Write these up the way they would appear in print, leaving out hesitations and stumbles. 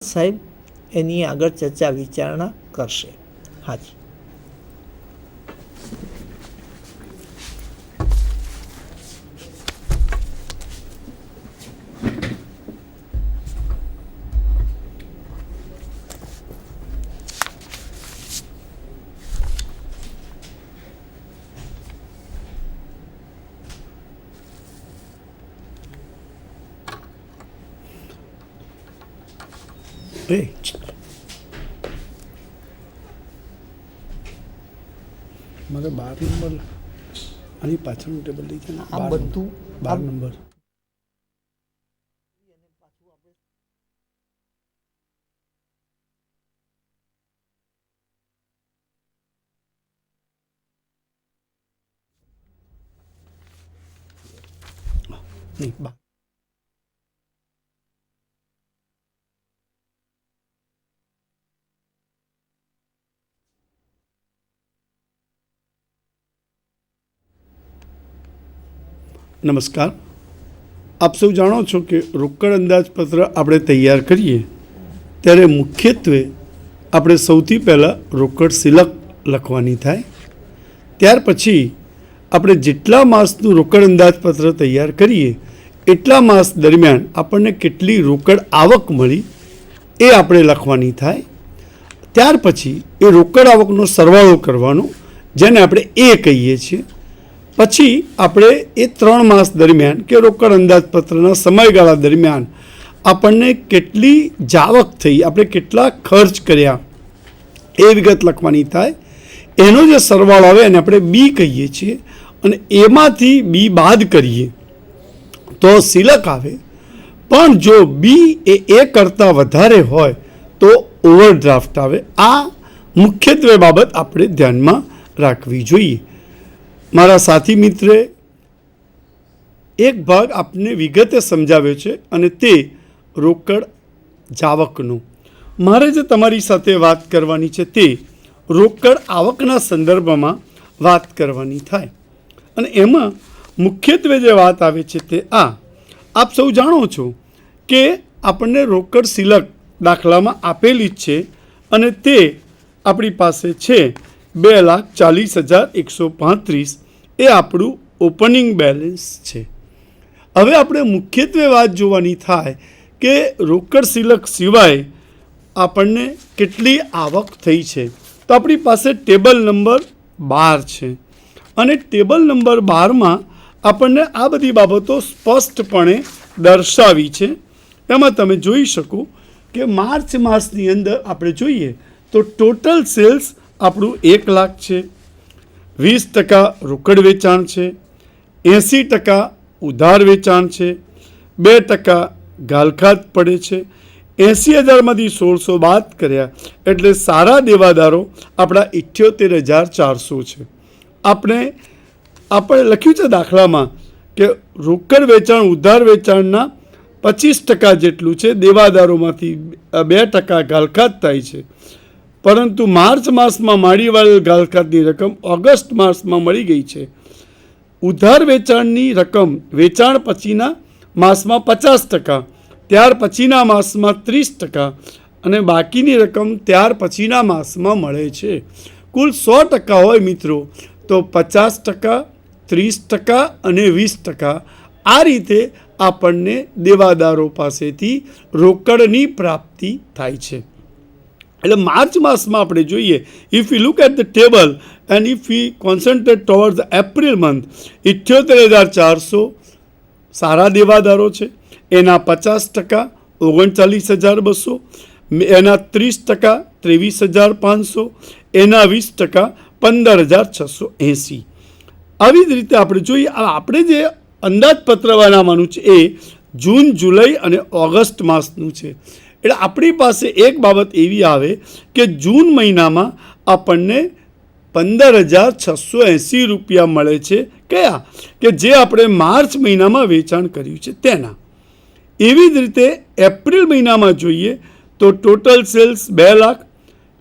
સાહેબ એની આગળ ચર્ચા વિચારણા કરશે. હાજી. મારે 12 નંબર આની પાછળનું ટેબલ લઈ જાય. આ બધું 12 નંબર નહીં. નમસ્કાર. આપ સૌ જાણો છો કે રોકડ અંદાજપત્ર આપણે તૈયાર કરીએ ત્યારે મુખ્યત્વે આપણે સૌથી પહેલાં રોકડ સિલક લખવાની થાય. ત્યાર પછી આપણે જેટલા માસનું રોકડ અંદાજપત્ર તૈયાર કરીએ એટલા માસ દરમિયાન આપણને કેટલી રોકડ આવક મળી એ આપણે લખવાની થાય. ત્યાર પછી એ રોકડ આવકનો સરવાળો કરવાનો, જેને આપણે એ કહીએ છીએ. પછી આપણે એ 3 માસ દરમિયાન કે રોકડ અંદાજપત્રના સમયગાળા દરમિયાન આપણને કેટલી જાવક થઈ, આપણે કેટલા ખર્ચ કર્યા એ વિગત લખવાની થાય. એનો જે સરવાળો આવે એને આપણે બી કહીએ છીએ અને એમાંથી બી બાદ કરીએ તો સિલક આવે. પણ જો બી એ કરતાં વધારે હોય તો ઓવરડ્રાફ્ટ આવે. આ મુખ્યત્વે બાબત આપણે ધ્યાનમાં રાખવી જોઈએ. મારા સાથી મિત્રે એક ભાગ આપને વિગતે સમજાવ્યો છે અને તે રોકડ જાવકનો. મારે જે તમારી સાથે વાત કરવાની છે તે રોકડ આવકના સંદર્ભમાં વાત કરવાની થાય. અને એમાં મુખ્યત્વે જે વાત આવે છે તે આપ સૌ જાણો છો કે આપણને રોકડ સિલક દાખલામાં આપેલી જ છે અને તે આપણી પાસે છે 2,40,135. એ આપણું ઓપનિંગ બેલેન્સ છે. હવે આપણે મુખ્યત્વે વાત જોવાની થાય કે રોકડ સિલક સિવાય આપણને કેટલી આવક થઈ છે. તો આપણી પાસે ટેબલ નંબર 12 છે અને ટેબલ નંબર 12માં આપણને આ બધી બાબતો સ્પષ્ટપણે દર્શાવી છે. એમાં તમે જોઈ શકો કે માર્ચ માસની અંદર આપણે જોઈએ તો ટોટલ સેલ્સ આપણું 1 લાખ છે, 20% રોકડ વેચાણ છે, 80% ઉધાર વેચાણ છે, 2% ગાલખાત પડે છે. 80,000માંથી 1600 બાદ કર્યા એટલે સારા દેવાદારો આપણા 78,400 છે. આપણે લખ્યું છે દાખલામાં કે રોકડ વેચાણ ઉધાર વેચાણના 25% જેટલું છે, દેવાદારોમાંથી 2% ગાલખાત થાય છે. પરંતુ માર્ચ માસમાં માળીવાળેલ ગાલખાતની રકમ ઓગસ્ટ માસમાં મળી ગઈ છે. ઉધાર વેચાણની રકમ વેચાણ પછીના માસમાં 50%, ત્યાર પછીના માસમાં 30% અને બાકીની રકમ ત્યાર પછીના માસમાં મળે છે. કુલ 100% હોય મિત્રો તો 50%, 30% અને 20%. આ રીતે આપણને દેવાદારો પાસેથી રોકડની પ્રાપ્તિ થાય છે. એટલે માર્ચ માસમાં આપણે જોઈએ, if you look at the table and if we concentrate toward the April month, 78,400 સારા દેવાદારો છે. એના 50% 39,200, એના 30% 23,500, એના 20% 15,680. આવી જ રીતે આપણે જોઈએ. આપણે જે અંદાજપત્ર બનાવવાનું છે એ જૂન, જુલાઈ અને ઓગસ્ટ માસનું છે. એટલે આપણી પાસે એક બાબત એવી આવે કે જૂન મહિનામાં આપણને 15,680 રૂપિયા મળે છે. કયા? કે જે આપણે માર્ચ મહિનામાં વેચાણ કર્યું છે તેના. એવી જ રીતે એપ્રિલ મહિનામાં જોઈએ તો total sales 2 lakh,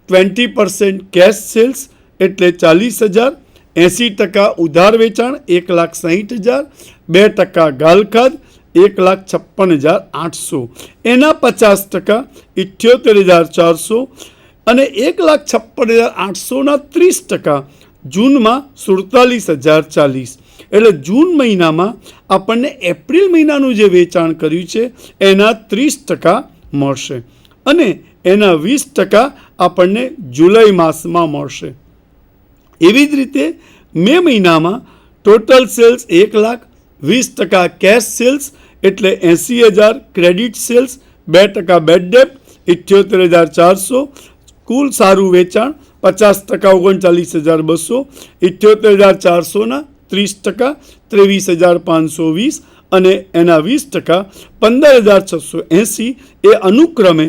20% cash sales એટલે 40,000, 80% ઉધાર વેચાણ 1,60,000, 2% ગાલખાત 1,56,800, એના 50% 78,400 અને 1,56,800ના 30% જૂનમાં 47,040. એટલે જૂન મહિનામાં આપણને એપ્રિલ મહિનાનું જે વેચાણ કર્યું છે એના 30% મળશે અને એના 20% આપણને જુલાઈ માસમાં મળશે. એવી જ રીતે મે મહિનામાં ટોટલ સેલ્સ 1,00,000, 20% કેશ સેલ્સ એટલે 80,000, ક્રેડિટ સેલ્સ 2% બેડ ડેપ્ટ 78,400, કુલ સારું વેચાણ 50% 39,200, 78,400ના 30% 23,520 અને એના 20% 15,680 એ અનુક્રમે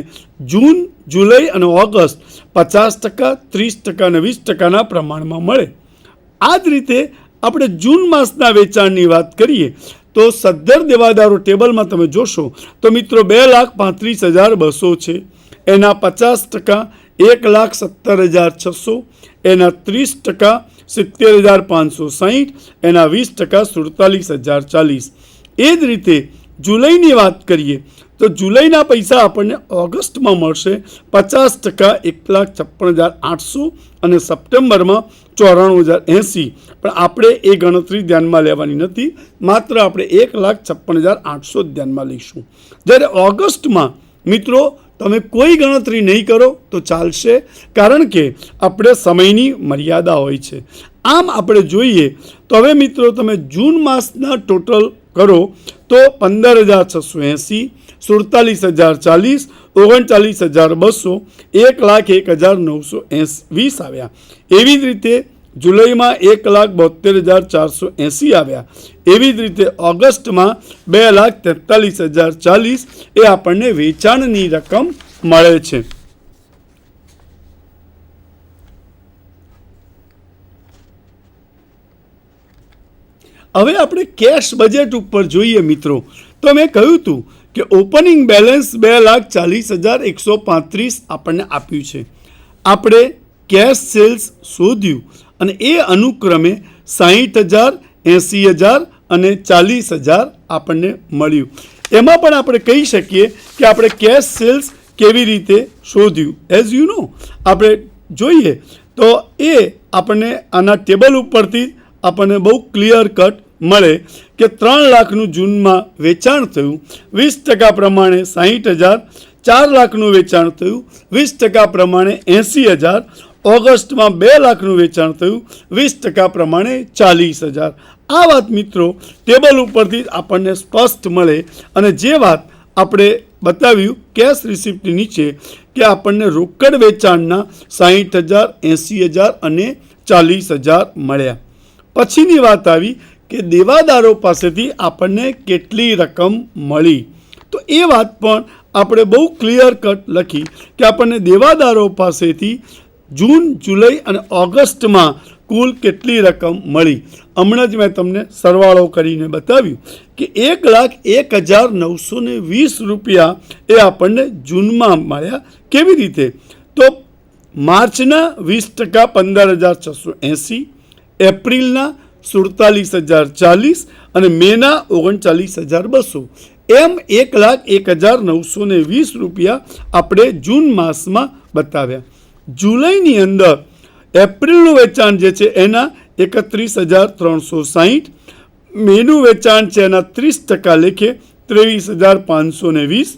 જૂન, જુલાઈ અને ઓગસ્ટ 50%, 30% અને 20%ના પ્રમાણમાં મળે. આ જ રીતે આપણે જૂન માસના વેચાણની વાત કરીએ તો સદ્ધર દેવાદારો ટેબલમાં તમે જોશો તો મિત્રો 2,35,200 છે. એના 50% 1,17,600, એના 30% 70,560, એના 20% 47,040. એ જ રીતે જુલાઈની વાત કરીએ તો જુલાઈના પૈસા આપણને ઓગસ્ટમાં મળશે 50% 1,56,800 અને સપ્ટેમ્બરમાં 94,080. પણ આપણે એ ગણતરી ધ્યાનમાં લેવાની નથી, માત્ર આપણે 1,56,800 ધ્યાનમાં લઈશું. જ્યારે ઓગસ્ટમાં મિત્રો તમે કોઈ ગણતરી નહીં કરો તો ચાલશે, કારણ કે આપણે સમયની મર્યાદા હોય છે. આમ આપણે જોઈએ તો હવે મિત્રો તમે જૂન માસના ટોટલ કરો તો 15,680, 47,040, 39,200, 1,01,920 આવ્યા. એવી જ રીતે જુલાઈમાં 1,72,480 આવ્યા. એવી જ રીતે ઓગસ્ટમાં 2,43,040 એ આપણને વેચાણની રકમ મળે છે. હવે આપણે કેશ બજેટ ઉપર જોઈએ મિત્રો તો મેં કહ્યું હતું કે ઓપનિંગ બેલેન્સ 2,40,135 આપણને આપ્યું છે. આપણે કેશ સેલ્સ શોધ્યું અને એ અનુક્રમે 60,000, 80,000 અને 40,000 આપણને મળ્યું. એમાં પણ આપણે કહી શકીએ કે આપણે કેશ સેલ્સ કેવી રીતે શોધ્યું. એઝ યુ નો આપણે જોઈએ તો એ આપણને આના ટેબલ ઉપરથી આપણને બહુ ક્લિયર કટ મળે કે 3 લાખનું જૂનમાં વેચાણ થયું, 20% પ્રમાણે 60,000, 4 લાખનું વેચાણ થયું, 20% પ્રમાણે 80,000, ઓગસ્ટમાં 2 લાખનું વેચાણ થયું, 20% પ્રમાણે 40,000. આ વાત મિત્રો ટેબલ ઉપરથી આપણને સ્પષ્ટ મળે અને જે વાત આપણે બતાવ્યું કેશ રિસિપ્ટની નીચે કે આપણને રોકડ વેચાણના 60,000, 80,000 અને 40,000 મળ્યા. પછીની વાત આવી કે દેવાદારો પાસેથી આપણને કેટલી રકમ મળી. તો એ વાત પણ આપણે બહુ ક્લિયર કટ લખી કે આપણને દેવાદારો પાસેથી જૂન, જુલાઈ અને ઓગસ્ટમાં કુલ કેટલી રકમ મળી. હમણાં જ મેં તમને સરવાળો કરીને બતાવ્યું કે 1,01,920 રૂપિયા એ આપણને જૂનમાં મળ્યા. કેવી રીતે? તો માર્ચના 20% 15,680, એપ્રિલના 47,040 અને મેના 39,200. એમ 1,01,920 રૂપિયા આપણે જૂન માસમાં બતાવ્યા. જુલાઈની અંદર એપ્રિલનું વેચાણ જે છે એના 31,360, મેનું વેચાણ છે એના 30% લેખે 23,520,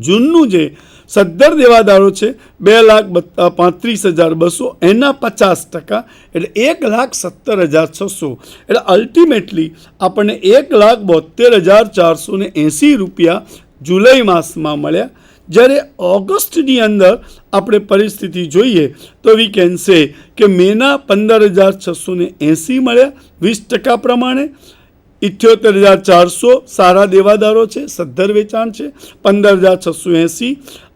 જૂનનું જે સદ્ધર દેવાદારો છે 2,35,200 એના 50% એટલે 1,70,600. એટલે અલ્ટિમેટલી આપણને 1,72,480 રૂપિયા જુલાઈ માસમાં મળ્યા. જ્યારે ઓગસ્ટની અંદર આપણે પરિસ્થિતિ જોઈએ તો વી કેન સે કે મેના 15,680 મળ્યા 20% પ્રમાણે, 78,400 સારા દેવાદારો છે, સદ્ધર વેચાણ છે, 15,680.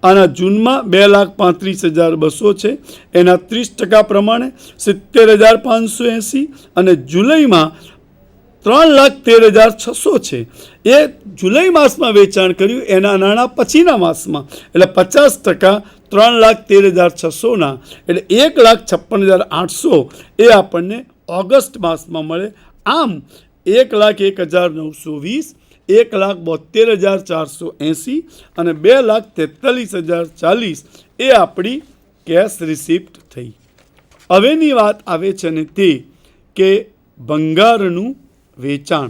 આના જૂનમાં 2,35,200 છે, એના 30% પ્રમાણે 70,580 અને જુલાઈમાં 3,13,600 છે. એ જુલાઈ માસમાં વેચાણ કર્યું એના નાણાં પછીના માસમાં એટલે 50% 3,13,600ના એટલે 1,56,800 એ આપણને ઓગસ્ટ માસમાં મળે. આમ 1,01,920, 1,72,480 અને 2,43,040 એ આપણી કેશ રિસિપ્ટ થઈ. હવેની વાત આવે છે ને તે કે ભંગારનું વેચાણ.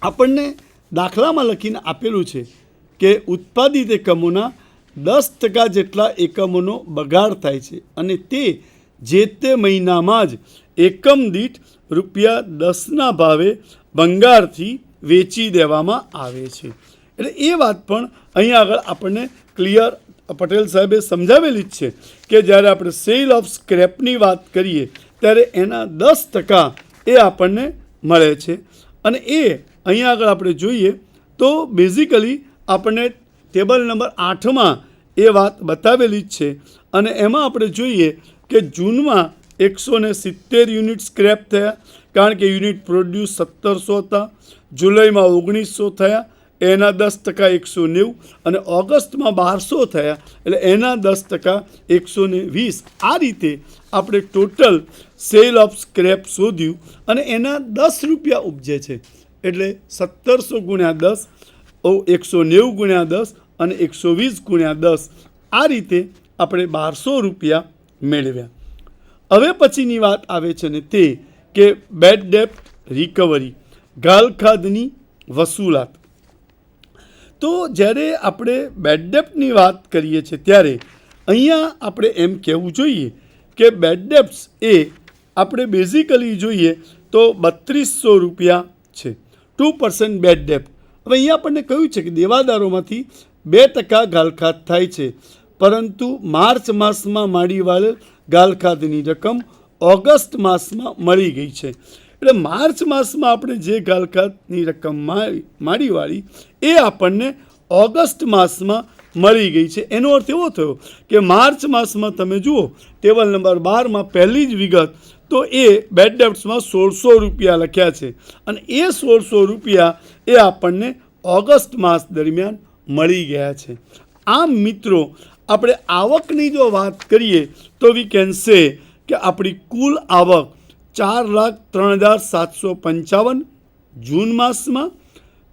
આપણને દાખલામાં લખીને આપેલું છે કે ઉત્પાદિત એકમોના 10% જેટલા એકમોનો બગાડ થાય છે અને તે જે તે મહિનામાં જ એકમ દીઠ ₹10ના ભાવે ભંગારથી વેચી દેવામાં આવે છે. એટલે એ વાત પણ અહીંયા આગળ આપણને ક્લિયર પટેલ સાહેબે સમજાવેલી જ છે કે જ્યારે આપણે સેલ ઓફ સ્ક્રેપની વાત કરીએ ત્યારે એના 10% એ આપણને મળે છે. અને એ અહીંયા આગળ આપણે જોઈએ તો બેઝિકલી આપણને ટેબલ નંબર 8માં એ વાત બતાવેલી જ છે. અને એમાં આપણે જોઈએ કે જૂનમાં 170 યુનિટ સ્ક્રેપ થયા કારણ કે યુનિટ પ્રોડ્યુસ 1700 હતા. જુલાઈમાં 1900 થયા એના 10% 190 અને ઓગસ્ટમાં 1200 થયા એટલે એના 10% 120. આ રીતે આપણે ટોટલ સેલ ઓફ સ્ક્રેપ શોધ્યું અને એના ₹10 ઉપજે છે. એટલે 1700 ગુણ્યા 10, 190 ગુણ્યા 10 અને 120 ગુણ્યા 10. આ રીતે આપણે ₹1200 મેળવ્યા. હવે પછીની વાત આવે છે ને તે કે બેડ ડેપ્ટ રિકવરી, ગાલખાદની વસૂલાત. તો જ્યારે આપણે બેડ ડેપ્ટની વાત કરીએ છીએ ત્યારે અહીંયા આપણે એમ કહેવું જોઈએ કે બેડ ડેપ્ટ્સ એ આપણે બેઝિકલી જોઈએ તો ₹3200 છે. 2% બેડ ડેપ્ટ. હવે અહીંયા આપણને કહ્યું છે કે દેવાદારોમાંથી 2% ગાલખાદ થાય છે, પરંતુ માર્ચ માસમાં માડી વાળેલ ગાલખાદની રકમ ઓગસ્ટ માસમાં મળી ગઈ છે. એટલે માર્ચ માસમાં આપણે જે ગાલખાદની રકમ માડી વાળી એ આપણને ઓગસ્ટ માસમાં મળી ગઈ છે. એનો અર્થ એવો થયો કે માર્ચ માસમાં તમે જુઓ ટેબલ નંબર 12માં પહેલી જ વિગત તો એ બેડ ડેપ્ટ્સમાં ₹1600 લખ્યા છે અને એ ₹1600 એ આપણને ઓગસ્ટ માસ દરમિયાન મળી ગયા છે. આમ મિત્રો આપણે આવકની જો વાત કરીએ તો વી કેન સે કે આપણી કુલ આવક 4,03,755 જૂન માસમાં,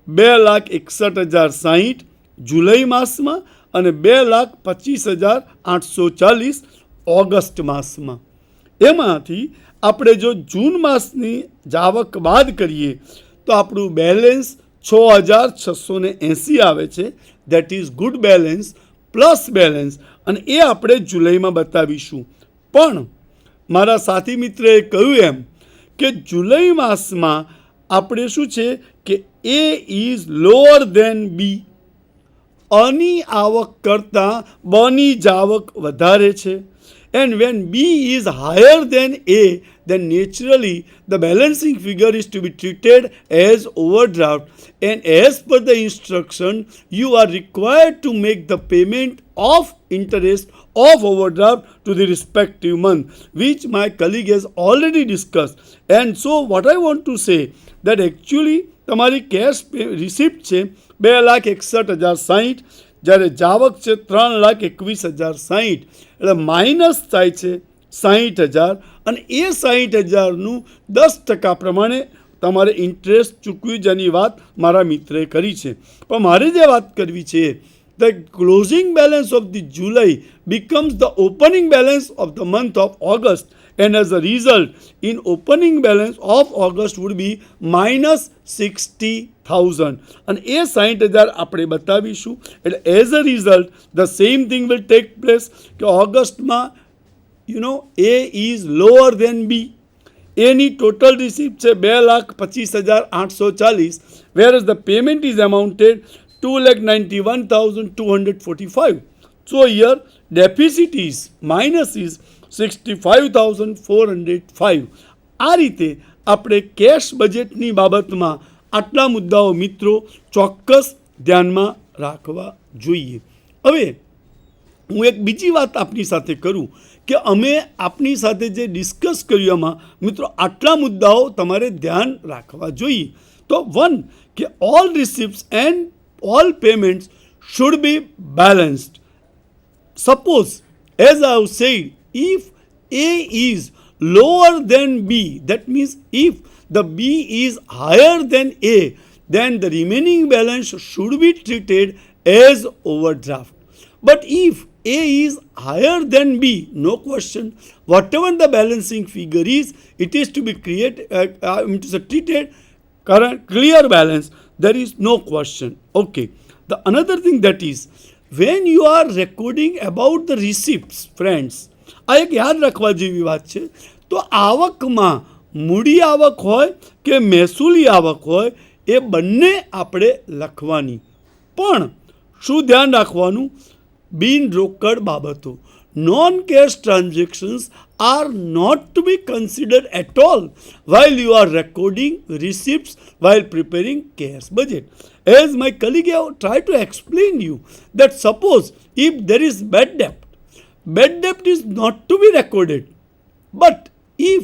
2,61,060 જુલાઈ માસમાં અને 2,25,840 ઓગસ્ટ માસમાં. એમાંથી આપણે જો જૂન માસની જાવક બાદ કરીએ તો આપણું બેલેન્સ 6,680 આવે છે. That is good balance plus balance અને એ આપણે જુલાઈમાં બતાવીશું. પણ મારા સાથી મિત્રએ કહ્યું એમ કે જુલાઈ માસમાં આપણે શું છે કે એ ઇઝ લોઅર ધેન બી. અની આવક કરતાં બની જાવક વધારે છે. And when B is higher than A, then naturally the balancing figure is to be treated as overdraft. And as per the instruction, you are required to make the payment of interest of overdraft to the respective month, which my colleague has already discussed. And so what I want to say that actually તમારી cache receipt છે 2,61,060 જ્યારે જાવક છે 3,21,060 એટલે minus થાય છે 60,000 અને એ 60,000નું 10% પ્રમાણે તમારે ઇન્ટરેસ્ટ ચૂકવી જેની વાત મારા મિત્રએ કરી છે. પણ મારે જે વાત કરવી છે the closing balance of the July becomes the opening balance of the month of August, and as a result in opening balance of August would be minus 60,000 and એ 60,000 આપણે બતાવીશું. એટલે as a result the same thing will take place કે ઓગસ્ટમાં A is lower than B. Any total receipt છે 2,25,840 whereas the payment is amounted 2,91,245. So here deficit is minus is 65,405. આ રીતે આપણે cache બજેટની બાબતમાં આટલા મુદ્દાઓ મિત્રો ચોક્કસ ધ્યાનમાં રાખવા જોઈએ. હવે હું એક બીજી વાત આપની સાથે કરું કે અમે આપની સાથે જે ડિસ્કસ કર્યું એમાં મિત્રો આટલા મુદ્દાઓ તમારે ધ્યાન રાખવા જોઈએ. તો વન કે all receipts and all payments should be balanced. Suppose, as I have said, if A is lower than B, that means if the B is higher than A, then the remaining balance should be treated as overdraft. But if A is higher than B, no question, whatever the balancing figure is, it is to be treated current clear balance. There is no question. Okay. The another thing that is, when you are recording about the receipts, friends, આ એક યાદ રાખવા જેવી વાત છે. તો આવકમાં મૂડી આવક હોય કે મહેસૂલી આવક હોય એ બંને આપણે લખવાની. પણ શું ધ્યાન રાખવાનું? બિન રોકડ બાબતો, non cash transactions are not to be considered at all while you are recording receipts while preparing cash budget. As my colleague have tried to explain you that suppose if there is bad debt is not to be recorded. But if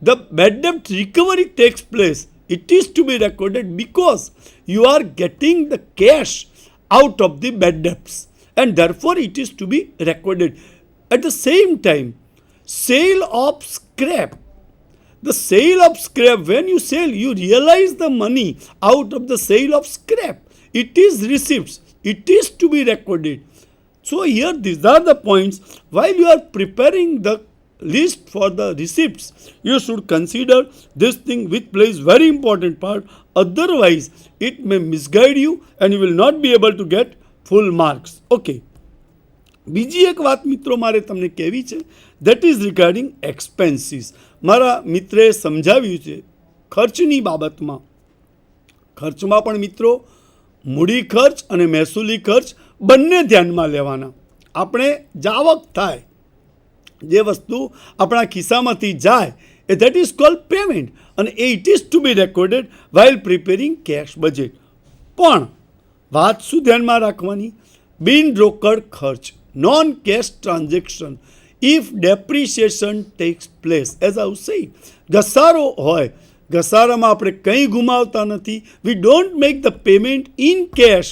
the bad debt recovery takes place, it is to be recorded because you are getting the cash out of the bad debts and therefore it is to be recorded. At the same time, sale of scrap. The sale of scrap, when you sell, you realize the money out of the sale of scrap. It is receipts. It is to be recorded. So here these are the points. While you are preparing the list for the receipts, you should consider this thing which plays very important part. Otherwise, it may misguide you and you will not be able to get full marks. Okay. બીજી એક વાત મિત્રો મારે તમને કહેવી છે, that is regarding expenses. મારા મિત્રે સમજાવ્યું છે ખર્ચની બાબતમાં. ખર્ચમાં પણ મિત્રો મૂડી ખર્ચ અને મહેસૂલી ખર્ચ બંને ધ્યાનમાં લેવાના. આપણે જાવક થાય, જે વસ્તુ આપણા ખિસ્સામાંથી જાય એ દેટ ઇઝ કોલ્ડ પેમેન્ટ અને it is to be recorded while preparing cash budget. પણ વાત શું ધ્યાનમાં રાખવાની? બિન રોકડ ખર્ચ, non-cash transaction, if depreciation takes place. As I was saying, ઘસારો હોય, ઘસારામાં આપણે કંઈ ગુમાવતા નથી. We don't make the payment in cash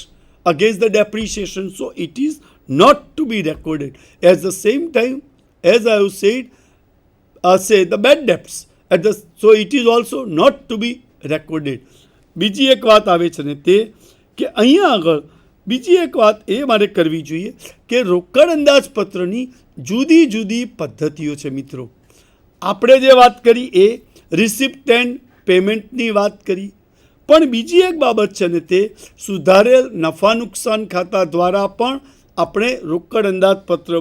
against the depreciation, so it is not to be recorded. At the same time, as I have said, say the bad debts, so it is also not to be recorded. બીજી એક વાત આવે છે ને તે કે અહીંયા આગળ બીજી એક વાત એ મારે કરવી જોઈએ કે રોકડ અંદાજપત્રની જુદી જુદી પદ્ધતિઓ છે મિત્રો. આપણે જે વાત કરી એ રિસિપ્ટ એન્ડ પેમેન્ટની વાત કરી, પણ બીજી એક બાબત છે ને તે સુધારેલ નફા નુકસાન ખાતા દ્વારા પણ આપણે રોકડ અંદાજપત્ર